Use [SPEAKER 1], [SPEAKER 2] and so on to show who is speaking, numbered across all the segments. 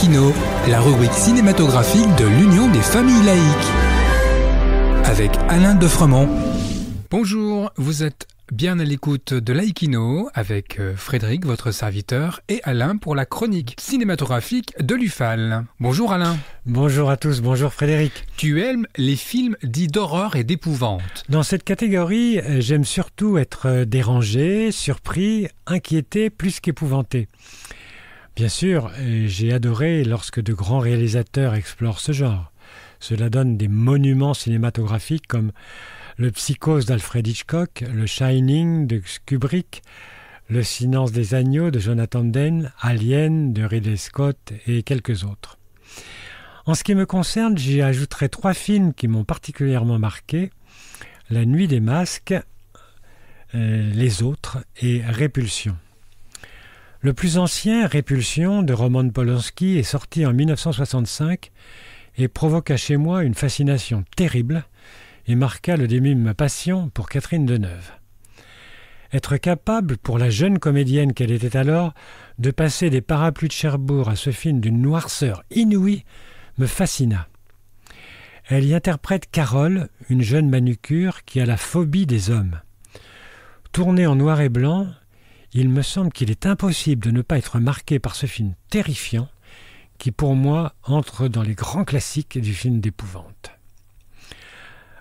[SPEAKER 1] Laïkino, la rubrique cinématographique de l'Union des familles laïques. Avec Alain Defremont. Bonjour, vous êtes bien à l'écoute de Laïkino avec Frédéric, votre serviteur, et Alain pour la chronique cinématographique de l'UFAL. Bonjour Alain.
[SPEAKER 2] Bonjour à tous, bonjour Frédéric.
[SPEAKER 1] Tu aimes les films dits d'horreur et d'épouvante.
[SPEAKER 2] Dans cette catégorie, j'aime surtout être dérangé, surpris, inquiété plus qu'épouvanté. Bien sûr, j'ai adoré lorsque de grands réalisateurs explorent ce genre. Cela donne des monuments cinématographiques comme le Psychose d'Alfred Hitchcock, le Shining de Kubrick, le Silence des agneaux de Jonathan Demme, Alien de Ridley Scott et quelques autres. En ce qui me concerne, j'y ajouterai 3 films qui m'ont particulièrement marqué: La Nuit des Masques, Les Autres et Répulsion. Le plus ancien, Répulsion, de Roman Polanski, est sorti en 1965 et provoqua chez moi une fascination terrible et marqua le début de ma passion pour Catherine Deneuve. Être capable, pour la jeune comédienne qu'elle était alors, de passer des Parapluies de Cherbourg à ce film d'une noirceur inouïe me fascina. Elle y interprète Carole, une jeune manucure qui a la phobie des hommes. Tourné en noir et blanc, il me semble qu'il est impossible de ne pas être marqué par ce film terrifiant qui, pour moi, entre dans les grands classiques du film d'épouvante.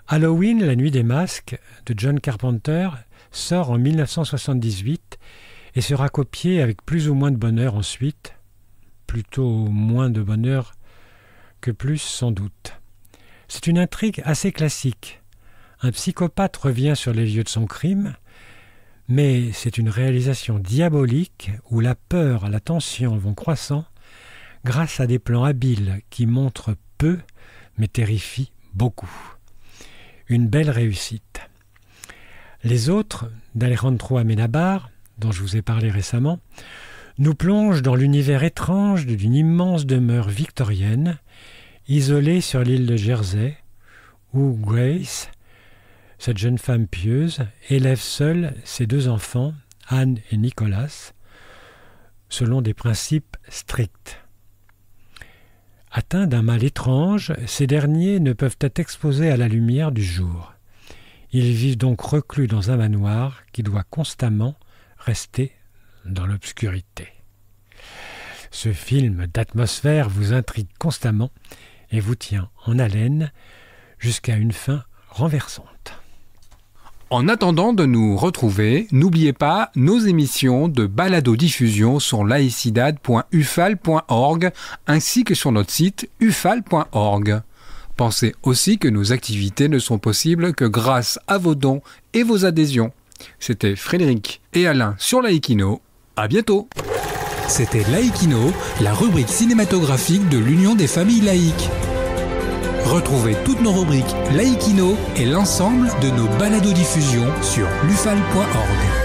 [SPEAKER 2] Halloween, la nuit des masques, de John Carpenter, sort en 1978 et sera copié avec plus ou moins de bonheur ensuite, plutôt moins de bonheur que plus sans doute. C'est une intrigue assez classique. Un psychopathe revient sur les lieux de son crime, mais c'est une réalisation diabolique où la peur et la tension vont croissant grâce à des plans habiles qui montrent peu mais terrifient beaucoup. Une belle réussite. Les Autres, d'Alejandro Amenábar, dont je vous ai parlé récemment, nous plongent dans l'univers étrange d'une immense demeure victorienne, isolée sur l'île de Jersey, où Grace, cette jeune femme pieuse, élève seule ses 2 enfants, Anne et Nicholas, selon des principes stricts. Atteints d'un mal étrange, ces derniers ne peuvent être exposés à la lumière du jour. Ils vivent donc reclus dans un manoir qui doit constamment rester dans l'obscurité. Ce film d'atmosphère vous intrigue constamment et vous tient en haleine jusqu'à une fin renversante.
[SPEAKER 1] En attendant de nous retrouver, n'oubliez pas nos émissions de balado-diffusion sur laicidad.ufal.org ainsi que sur notre site ufal.org. Pensez aussi que nos activités ne sont possibles que grâce à vos dons et vos adhésions. C'était Frédéric et Alain sur Laïkino. À bientôt. C'était Laïkino, la rubrique cinématographique de l'Union des familles laïques. Retrouvez toutes nos rubriques Laïkino et l'ensemble de nos balados-diffusions sur lufal.org.